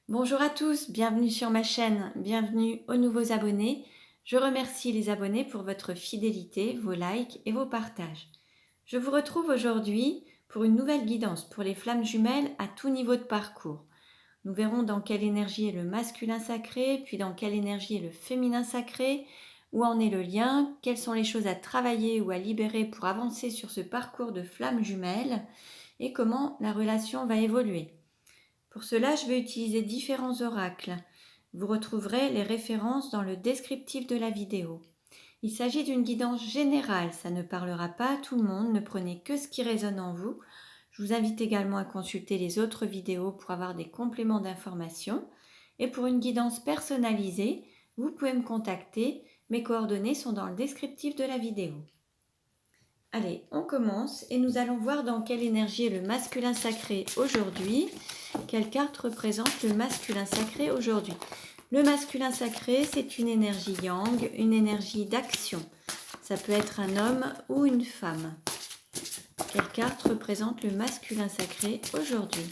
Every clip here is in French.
Bonjour à tous, bienvenue sur ma chaîne, bienvenue aux nouveaux abonnés. Je remercie les abonnés pour votre fidélité, vos likes et vos partages. Je vous retrouve aujourd'hui pour une nouvelle guidance pour les flammes jumelles à tout niveau de parcours. Nous verrons dans quelle énergie est le masculin sacré, puis dans quelle énergie est le féminin sacré, où en est le lien, quelles sont les choses à travailler ou à libérer pour avancer sur ce parcours de flammes jumelles et comment la relation va évoluer. Pour cela, je vais utiliser différents oracles. Vous retrouverez les références dans le descriptif de la vidéo. Il s'agit d'une guidance générale, ça ne parlera pas à tout le monde, ne prenez que ce qui résonne en vous. Je vous invite également à consulter les autres vidéos pour avoir des compléments d'information. Et pour une guidance personnalisée, vous pouvez me contacter, mes coordonnées sont dans le descriptif de la vidéo. Allez, on commence et nous allons voir dans quelle énergie est le masculin sacré aujourd'hui. Quelle carte représente le masculin sacré aujourd'hui? Le masculin sacré, c'est une énergie yang, une énergie d'action. Ça peut être un homme ou une femme. Quelle carte représente le masculin sacré aujourd'hui?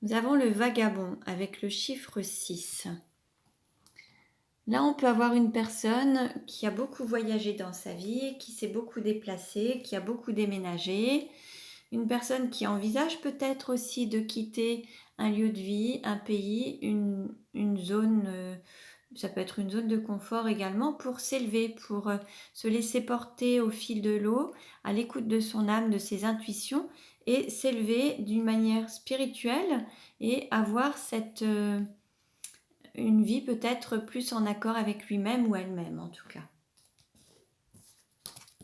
Nous avons le vagabond avec le chiffre 6. Là, on peut avoir une personne qui a beaucoup voyagé dans sa vie, qui s'est beaucoup déplacée, qui a beaucoup déménagé. Une personne qui envisage peut-être aussi de quitter un lieu de vie, un pays, une zone, ça peut être une zone de confort également, pour s'élever, pour se laisser porter au fil de l'eau, à l'écoute de son âme, de ses intuitions, et s'élever d'une manière spirituelle et avoir une vie peut-être plus en accord avec lui-même ou elle-même en tout cas.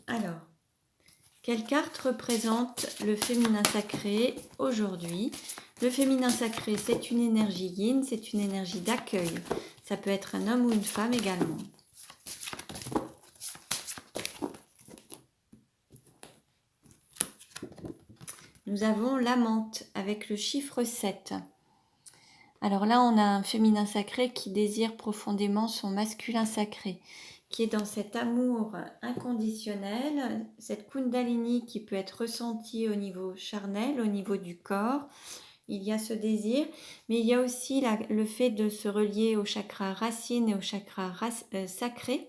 Alors, quelle carte représente le féminin sacré aujourd'hui? Le féminin sacré, c'est une énergie yin, c'est une énergie d'accueil. Ça peut être un homme ou une femme également. Nous avons l'amante avec le chiffre 7. Alors là, on a un féminin sacré qui désire profondément son masculin sacré, qui est dans cet amour inconditionnel, cette kundalini qui peut être ressentie au niveau charnel, au niveau du corps. Il y a ce désir, mais il y a aussi le fait de se relier au chakra racine et au chakra sacré,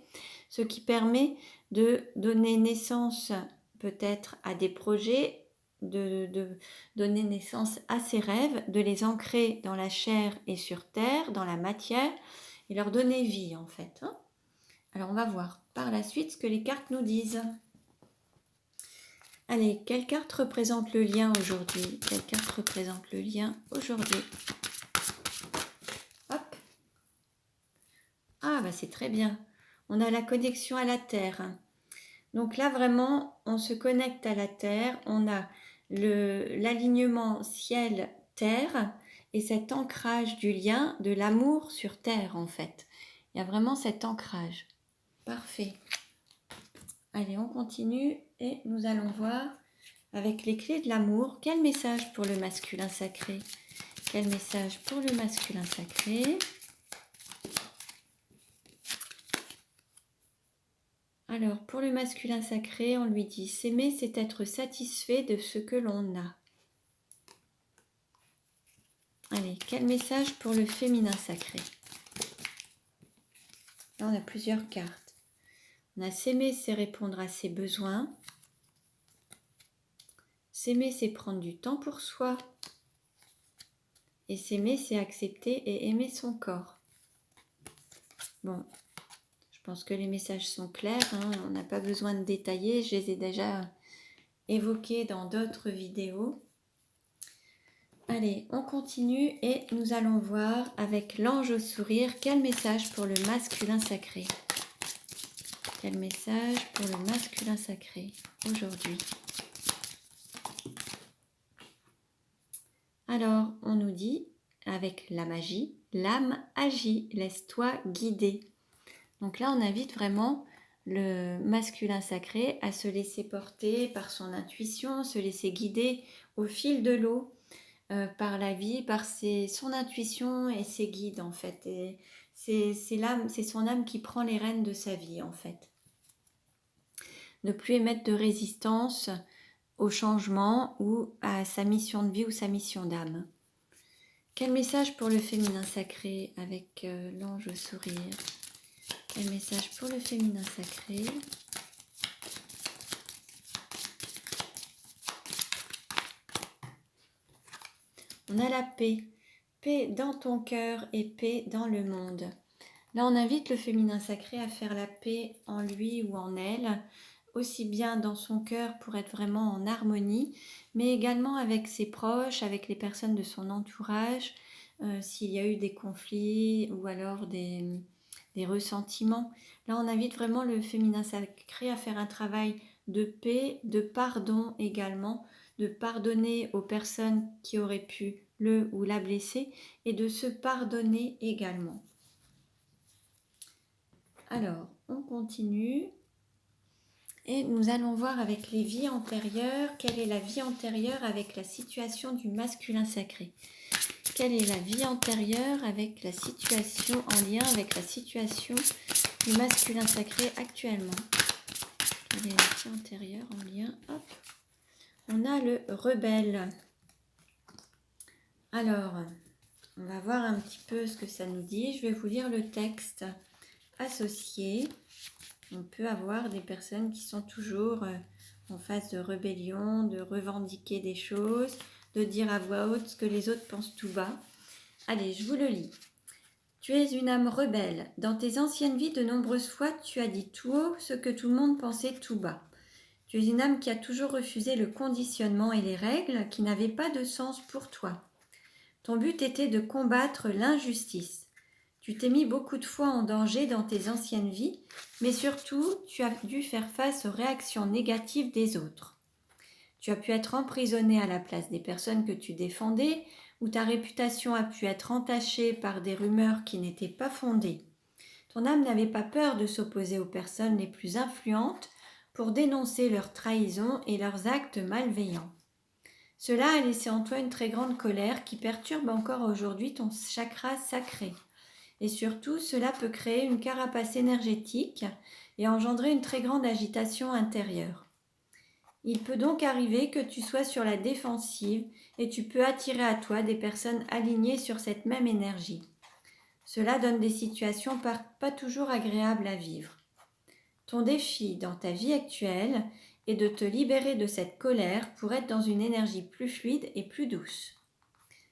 ce qui permet de donner naissance peut-être à des projets, de donner naissance à ses rêves, de les ancrer dans la chair et sur terre, dans la matière, et leur donner vie en fait. Alors on va voir par la suite ce que les cartes nous disent. Allez, quelle carte représente le lien aujourd'hui? Quelle carte représente le lien aujourd'hui? Hop. Ah, bah c'est très bien. On a la connexion à la Terre. Donc là, vraiment, on se connecte à la Terre. On a l'alignement ciel-terre et cet ancrage du lien, de l'amour sur Terre, en fait. Il y a vraiment cet ancrage. Parfait. Allez, on continue et nous allons voir avec les clés de l'amour, quel message pour le masculin sacré? Quel message pour le masculin sacré? Alors, pour le masculin sacré, on lui dit: s'aimer, c'est être satisfait de ce que l'on a. Allez, quel message pour le féminin sacré? Là, on a plusieurs cartes. On a s'aimer, c'est répondre à ses besoins. S'aimer, c'est prendre du temps pour soi. Et s'aimer, c'est accepter et aimer son corps. Bon, je pense que les messages sont clairs, on n'a pas besoin de détailler, je les ai déjà évoqués dans d'autres vidéos. Allez, on continue et nous allons voir avec l'ange au sourire quel message pour le masculin sacré. Quel message pour le masculin sacré aujourd'hui? Alors, on nous dit, avec la magie, l'âme agit, laisse-toi guider. Donc là, on invite vraiment le masculin sacré à se laisser porter par son intuition, se laisser guider au fil de l'eau, par la vie, par son intuition et ses guides en fait. Et c'est son âme qui prend les rênes de sa vie en fait. Ne plus émettre de résistance au changement ou à sa mission de vie ou sa mission d'âme. Quel message pour le féminin sacré avec l'ange au sourire? Quel message pour le féminin sacré? On a la paix. Paix dans ton cœur et paix dans le monde. Là, on invite le féminin sacré à faire la paix en lui ou en elle, aussi bien dans son cœur pour être vraiment en harmonie, mais également avec ses proches, avec les personnes de son entourage, s'il y a eu des conflits ou alors des ressentiments. Là, on invite vraiment le féminin sacré à faire un travail de paix, de pardon également, de pardonner aux personnes qui auraient pu le ou la blesser et de se pardonner également. Alors, on continue et nous allons voir avec les vies antérieures, quelle est la vie antérieure avec la situation du masculin sacré. Quelle est la vie antérieure avec la situation en lien avec la situation du masculin sacré actuellement? Quelle est la vie antérieure en lien? Hop. On a le rebelle. Alors, on va voir un petit peu ce que ça nous dit. Je vais vous lire le texte associé. On peut avoir des personnes qui sont toujours en phase de rébellion, de revendiquer des choses, de dire à voix haute ce que les autres pensent tout bas. Allez, je vous le lis. Tu es une âme rebelle. Dans tes anciennes vies, de nombreuses fois, tu as dit tout haut ce que tout le monde pensait tout bas. Tu es une âme qui a toujours refusé le conditionnement et les règles qui n'avaient pas de sens pour toi. Ton but était de combattre l'injustice. Tu t'es mis beaucoup de fois en danger dans tes anciennes vies, mais surtout, tu as dû faire face aux réactions négatives des autres. Tu as pu être emprisonné à la place des personnes que tu défendais, ou ta réputation a pu être entachée par des rumeurs qui n'étaient pas fondées. Ton âme n'avait pas peur de s'opposer aux personnes les plus influentes pour dénoncer leurs trahisons et leurs actes malveillants. Cela a laissé en toi une très grande colère qui perturbe encore aujourd'hui ton chakra sacré. Et surtout, cela peut créer une carapace énergétique et engendrer une très grande agitation intérieure. Il peut donc arriver que tu sois sur la défensive et tu peux attirer à toi des personnes alignées sur cette même énergie. Cela donne des situations pas toujours agréables à vivre. Ton défi dans ta vie actuelle est de te libérer de cette colère pour être dans une énergie plus fluide et plus douce.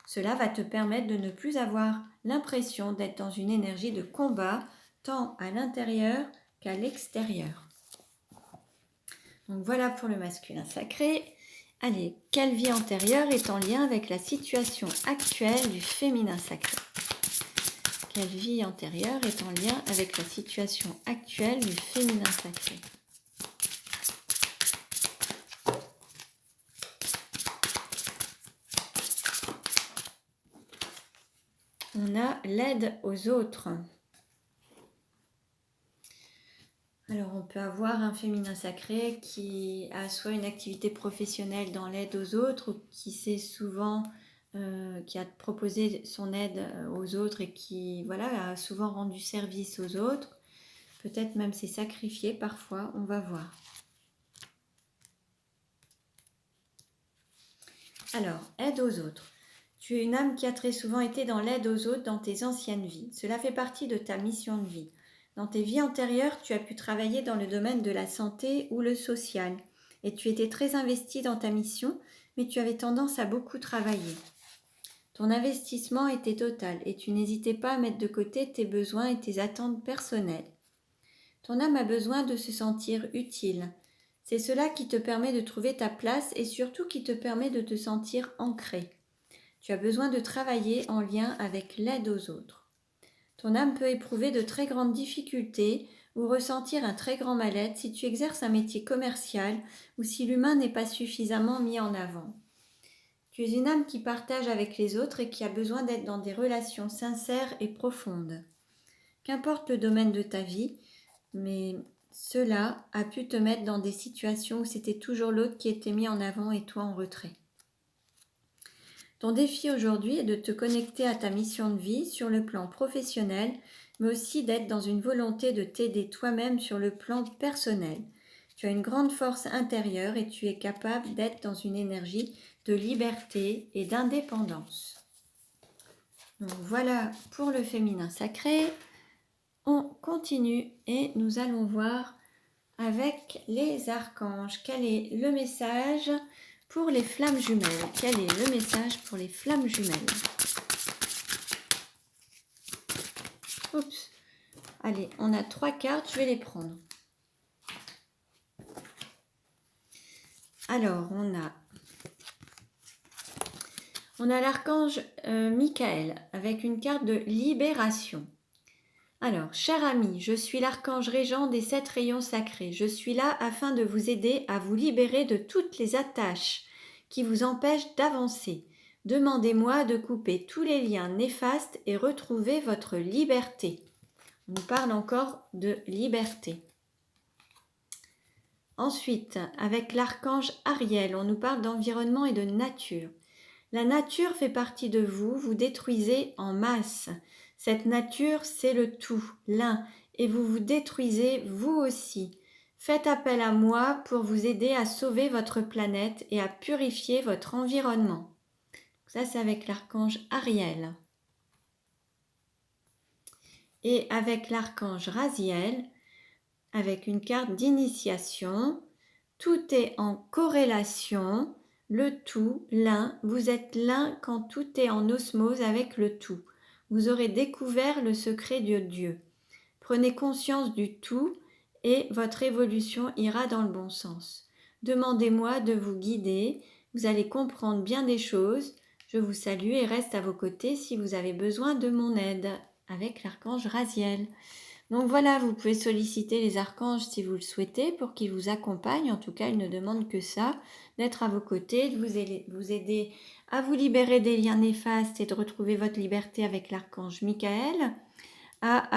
Cela va te permettre de ne plus avoir l'impression d'être dans une énergie de combat, tant à l'intérieur qu'à l'extérieur. Donc voilà pour le masculin sacré. Allez, quelle vie antérieure est en lien avec la situation actuelle du féminin sacré? Quelle vie antérieure est en lien avec la situation actuelle du féminin sacré? On a l'aide aux autres. Alors on peut avoir un féminin sacré qui a soit une activité professionnelle dans l'aide aux autres ou qui sait souvent, qui a proposé son aide aux autres et qui a souvent rendu service aux autres. Peut-être même s'est sacrifié parfois, on va voir. Alors, aide aux autres. Tu es une âme qui a très souvent été dans l'aide aux autres dans tes anciennes vies. Cela fait partie de ta mission de vie. Dans tes vies antérieures, tu as pu travailler dans le domaine de la santé ou le social. Et tu étais très investi dans ta mission, mais tu avais tendance à beaucoup travailler. Ton investissement était total et tu n'hésitais pas à mettre de côté tes besoins et tes attentes personnelles. Ton âme a besoin de se sentir utile. C'est cela qui te permet de trouver ta place et surtout qui te permet de te sentir ancré. Tu as besoin de travailler en lien avec l'aide aux autres. Ton âme peut éprouver de très grandes difficultés ou ressentir un très grand mal-être si tu exerces un métier commercial ou si l'humain n'est pas suffisamment mis en avant. Tu es une âme qui partage avec les autres et qui a besoin d'être dans des relations sincères et profondes. Qu'importe le domaine de ta vie, mais cela a pu te mettre dans des situations où c'était toujours l'autre qui était mis en avant et toi en retrait. Ton défi aujourd'hui est de te connecter à ta mission de vie sur le plan professionnel, mais aussi d'être dans une volonté de t'aider toi-même sur le plan personnel. Tu as une grande force intérieure et tu es capable d'être dans une énergie de liberté et d'indépendance. Donc voilà pour le féminin sacré. On continue et nous allons voir avec les archanges. Quel est le message pour les flammes jumelles? Quel est le message pour les flammes jumelles? Oups. Allez, on a 3 cartes, je vais les prendre. Alors, on a l'archange Michael avec une carte de libération. Alors, cher ami, je suis l'archange régent des 7 rayons sacrés. Je suis là afin de vous aider à vous libérer de toutes les attaches qui vous empêchent d'avancer. Demandez-moi de couper tous les liens néfastes et retrouver votre liberté. On nous parle encore de liberté. Ensuite, avec l'archange Ariel, on nous parle d'environnement et de nature. La nature fait partie de vous, vous détruisez en masse. Cette nature, c'est le tout, l'un, et vous vous détruisez vous aussi. Faites appel à moi pour vous aider à sauver votre planète et à purifier votre environnement. Ça, c'est avec l'archange Ariel. Et avec l'archange Raziel, avec une carte d'initiation, tout est en corrélation, le tout, l'un, vous êtes l'un quand tout est en osmose avec le tout. Vous aurez découvert le secret de Dieu. Prenez conscience du tout et votre évolution ira dans le bon sens. Demandez-moi de vous guider, vous allez comprendre bien des choses. Je vous salue et reste à vos côtés si vous avez besoin de mon aide, avec l'archange Raziel. Donc voilà, vous pouvez solliciter les archanges si vous le souhaitez pour qu'ils vous accompagnent. En tout cas, ils ne demandent que ça, d'être à vos côtés, de vous aider à vous libérer des liens néfastes et de retrouver votre liberté avec l'archange Michael, à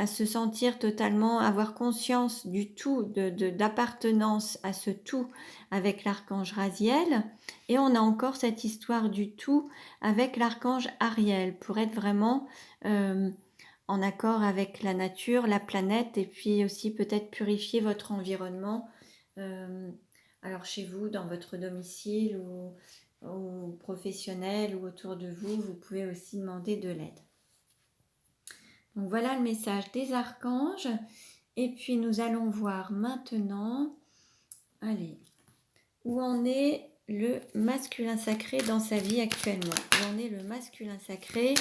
se sentir totalement, avoir conscience du tout, d'appartenance à ce tout avec l'archange Raziel. Et on a encore cette histoire du tout avec l'archange Ariel pour être vraiment en accord avec la nature, la planète, et puis aussi peut-être purifier votre environnement. Alors chez vous, dans votre domicile ou professionnel ou autour de vous, vous pouvez aussi demander de l'aide. Donc voilà le message des archanges. Et puis nous allons voir maintenant, allez, où en est le masculin sacré dans sa vie actuellement. Où en est le masculin sacré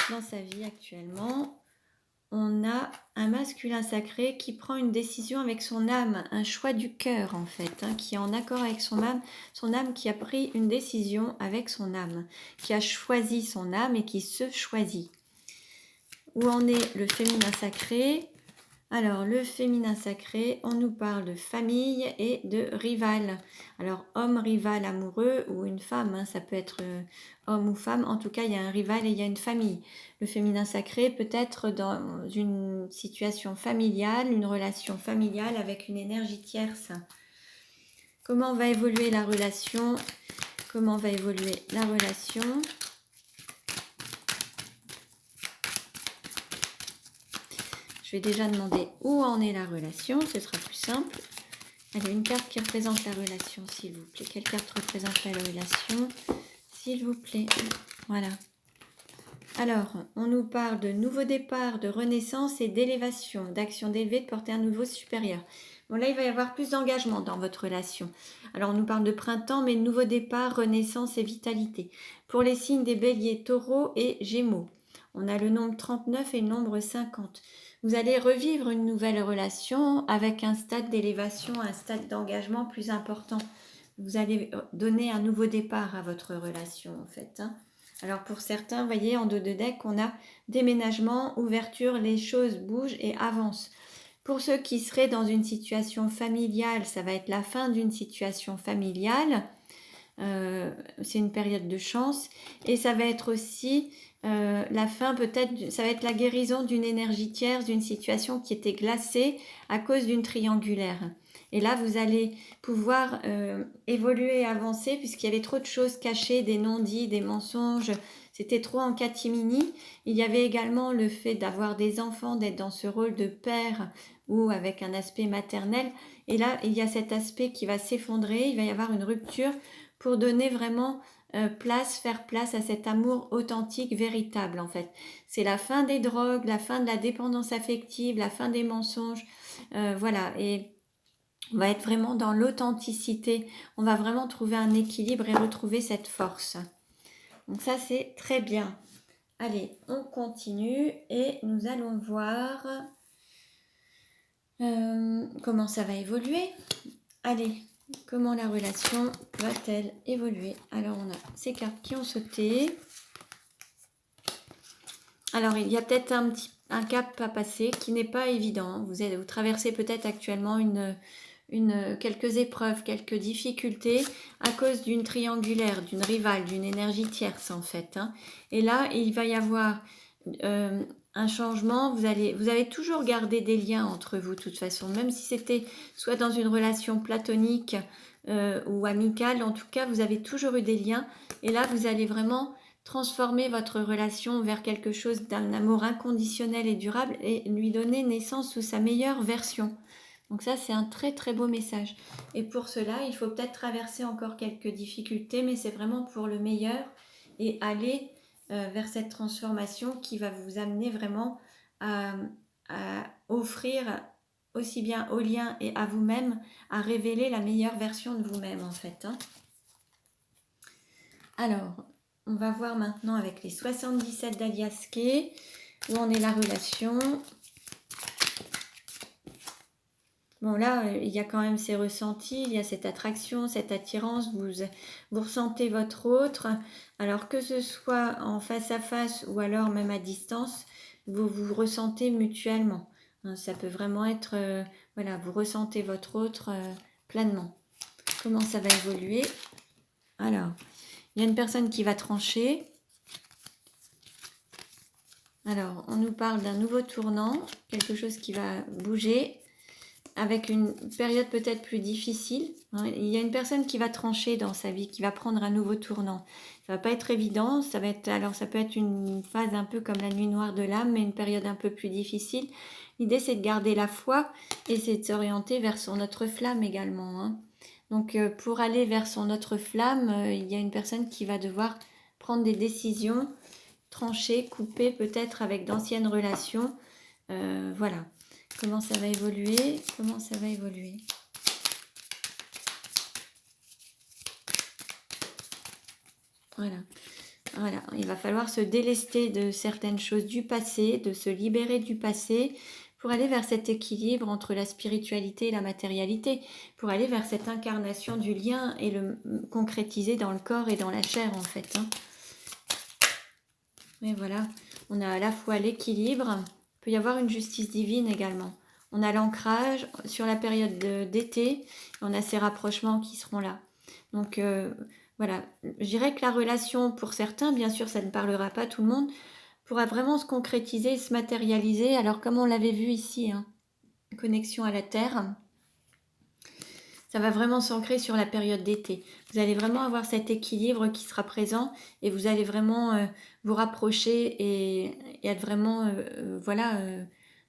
dans sa vie actuellement? On a un masculin sacré qui prend une décision avec son âme, un choix du cœur en fait, qui est en accord avec son âme qui a pris une décision avec son âme, qui a choisi son âme et qui se choisit. Où en est le féminin sacré? Alors, le féminin sacré, on nous parle de famille et de rival. Alors, homme rival amoureux ou une femme, ça peut être homme ou femme. En tout cas, il y a un rival et il y a une famille. Le féminin sacré peut être dans une situation familiale, une relation familiale avec une énergie tierce. Comment va évoluer la relation? Comment va évoluer la relation? Je vais déjà demander où en est la relation, ce sera plus simple. Allez, une carte qui représente la relation, s'il vous plaît. Quelle carte représente la relation, s'il vous plaît? Voilà. Alors, on nous parle de nouveau départ, de renaissance et d'élévation, d'action d'élever, de porter un niveau supérieur. Bon, là, il va y avoir plus d'engagement dans votre relation. Alors, on nous parle de printemps, mais nouveau départ, renaissance et vitalité. Pour les signes des béliers, taureaux et gémeaux, on a le nombre 39 et le nombre 50. Vous allez revivre une nouvelle relation avec un stade d'élévation, un stade d'engagement plus important. Vous allez donner un nouveau départ à votre relation, en fait. Alors, pour certains, vous voyez, en dos de deck, on a déménagement, ouverture, les choses bougent et avancent. Pour ceux qui seraient dans une situation familiale, ça va être la fin d'une situation familiale. C'est une période de chance. Et ça va être aussi la fin, peut-être, ça va être la guérison d'une énergie tierce, d'une situation qui était glacée à cause d'une triangulaire. Et là, vous allez pouvoir évoluer et avancer puisqu'il y avait trop de choses cachées, des non-dits, des mensonges. C'était trop en catimini. Il y avait également le fait d'avoir des enfants, d'être dans ce rôle de père ou avec un aspect maternel. Et là, il y a cet aspect qui va s'effondrer. Il va y avoir une rupture pour donner vraiment faire place à cet amour authentique, véritable en fait. C'est la fin des drogues, la fin de la dépendance affective, la fin des mensonges. Voilà. Et on va être vraiment dans l'authenticité. On va vraiment trouver un équilibre et retrouver cette force. Donc ça, c'est très bien. Allez, on continue et nous allons voir comment ça va évoluer. Allez, comment la relation va-t-elle évoluer? Alors, on a ces cartes qui ont sauté. Alors, il y a peut-être un cap à passer qui n'est pas évident. Vous traversez peut-être actuellement quelques épreuves, quelques difficultés à cause d'une triangulaire, d'une rivale, d'une énergie tierce en fait. Hein. Et là, il va y avoir un changement. Vous avez toujours gardé des liens entre vous de toute façon, même si c'était soit dans une relation platonique ou amicale. En tout cas, vous avez toujours eu des liens. Et là, vous allez vraiment transformer votre relation vers quelque chose d'un amour inconditionnel et durable et lui donner naissance sous sa meilleure version. Donc ça, c'est un très très beau message. Et pour cela, il faut peut-être traverser encore quelques difficultés, mais c'est vraiment pour le meilleur et aller vers cette transformation qui va vous amener vraiment à offrir aussi bien au lien et à vous-même, à révéler la meilleure version de vous-même en fait. Hein. Alors, on va voir maintenant avec les 77 d'Alias Kay, où en est la relation. Bon là, il y a quand même ces ressentis, il y a cette attraction, cette attirance, vous ressentez votre autre. Alors que ce soit en face à face ou alors même à distance, vous vous ressentez mutuellement. Hein, ça peut vraiment être, voilà, vous ressentez votre autre pleinement. Comment ça va évoluer? Alors, il y a une personne qui va trancher. Alors, on nous parle d'un nouveau tournant, quelque chose qui va bouger. Avec une période peut-être plus difficile. Hein. Il y a une personne qui va trancher dans sa vie, qui va prendre un nouveau tournant. Ça va pas être évident, ça peut être une phase un peu comme la nuit noire de l'âme, mais une période un peu plus difficile. L'idée, c'est de garder la foi et c'est de s'orienter vers son autre flamme également. Hein. Donc, pour aller vers son autre flamme, il y a une personne qui va devoir prendre des décisions, trancher, couper peut-être avec d'anciennes relations. Voilà. Comment ça va évoluer? Comment ça va évoluer? Voilà. Voilà. Il va falloir se délester de certaines choses du passé, de se libérer du passé pour aller vers cet équilibre entre la spiritualité et la matérialité, pour aller vers cette incarnation du lien et le concrétiser dans le corps et dans la chair en fait. Hein. Et voilà, on a à la fois l'équilibre, il peut y avoir une justice divine également. On a l'ancrage sur la période d'été, on a ces rapprochements qui seront là. Donc voilà, je dirais que la relation pour certains, bien sûr ça ne parlera pas à tout le monde, pourra vraiment se concrétiser, se matérialiser. Alors comme on l'avait vu ici, hein, connexion à la terre, ça va vraiment s'ancrer sur la période d'été. Vous allez vraiment avoir cet équilibre qui sera présent et vous allez vraiment vous rapprocher et être vraiment, voilà,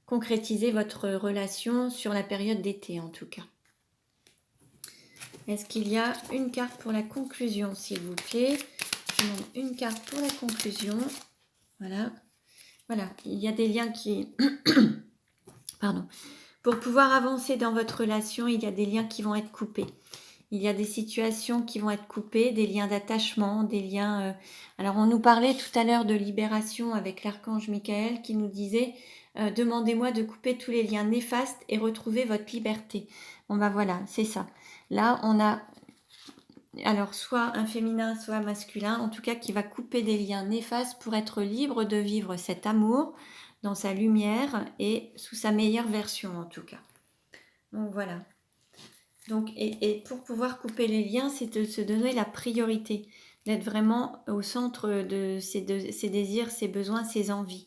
concrétiser votre relation sur la période d'été en tout cas. Est-ce qu'il y a une carte pour la conclusion, s'il vous plaît? Je demande une carte pour la conclusion. Voilà. Voilà, il y a des liens qui... Pardon. Pour pouvoir avancer dans votre relation, il y a des liens qui vont être coupés. Il y a des situations qui vont être coupées, des liens d'attachement, des liens... Alors, on nous parlait tout à l'heure de libération avec l'archange Michael qui nous disait « Demandez-moi de couper tous les liens néfastes et retrouver votre liberté. » Bon, ben voilà, c'est ça. Là, on a... Alors, soit un féminin, soit un masculin, en tout cas, qui va couper des liens néfastes pour être libre de vivre cet amour dans sa lumière et sous sa meilleure version, en tout cas. Donc, voilà. Donc, et pour pouvoir couper les liens, c'est de se donner la priorité, d'être vraiment au centre de ses désirs, ses besoins, ses envies.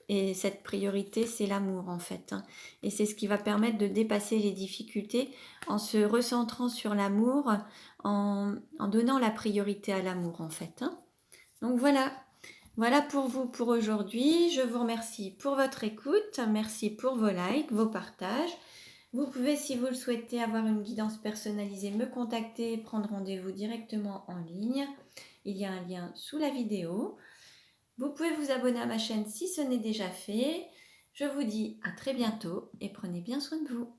Et cette priorité, c'est l'amour en fait, hein. Et c'est ce qui va permettre de dépasser les difficultés en se recentrant sur l'amour, en donnant la priorité à l'amour en fait, hein. Donc voilà, voilà pour vous pour aujourd'hui. Je vous remercie pour votre écoute, merci pour vos likes, vos partages. Vous pouvez, si vous le souhaitez, avoir une guidance personnalisée, me contacter, prendre rendez-vous directement en ligne. Il y a un lien sous la vidéo. Vous pouvez vous abonner à ma chaîne si ce n'est déjà fait. Je vous dis à très bientôt et prenez bien soin de vous.